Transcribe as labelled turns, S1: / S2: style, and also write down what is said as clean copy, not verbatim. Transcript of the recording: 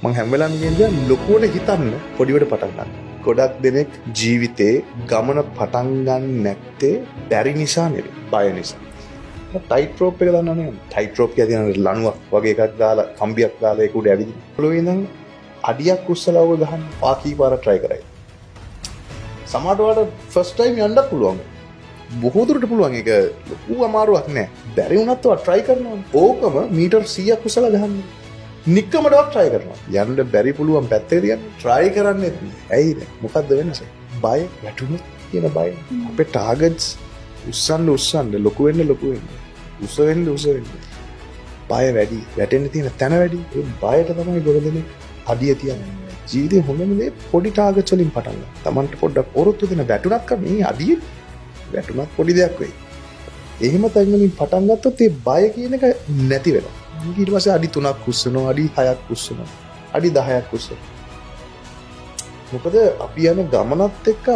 S1: මම හැම වෙලාවෙම කියන්නේ ලොකුවට හිතන්න පොඩිවට පටන් ගන්න. ගොඩක් දෙනෙක් ජීවිතේ ගමන පටන් ගන්න නැත්තේ බැරි නිසා නෙවෙයි, බය නිසා. ටයිට් රෝප් එක දන්නවනේ. ටයිට් රෝප් එක කියන ලණුවක් වගේ එකක් දාලා කම්බියක් දාලා ඒක උඩ ඇවිදින්න. පොළොවේ ඉඳන් අඩියක් උස්සලා ඔය ගහන්න පාකී පාර try කරයි. සමහරවට ෆස්ට් ටයිම් යන්නත් පුළුවන්. බොහෝ දුරට පුළුවන්. ඒක ලොකු අමාරුවක් නෑ. බැරි වුණත් ඔයා try කරනවා. ඕකම මීටර් 100ක් උස්සලා ගහන්න. නික්කමඩවත් try කරනවා. යන්න බැරි පුළුවන් පැත්තේ තියන්න try කරන්නේ නැහැ. ඇයිද? මොකද්ද වෙනස? බය වැටුණොත් කියන බය. අපේ ටාගට්ස් උස්සන්න ලොකු වෙන්න. උස වෙන්න. බය වැඩි. වැටෙන්න තියෙන තැන වැඩි. ඒ බයට තමයි ගොඩ දෙන්නේ අඩිය තියන්නේ. ජීවිතේ හොඳම දේ පොඩි ටාගට්ස් වලින් පටන් ගන්න. Tamanට පොඩ්ඩක් ඔරොත්තු දෙන වැටුණක් කමේ අඩිය වැටුණක් පොඩි දෙයක් වෙයි. එහෙම තැන්වලින් පටන් ගත්තොත් ඒ බය කියන එක නැති වෙනවා. ඊට පස්සේ අඩි 3ක් උස්සනවා, අඩි 6ක් උස්සනවා, අඩි 10ක් උස්සනවා. මොකද අපි යන ගමනත් එක්ක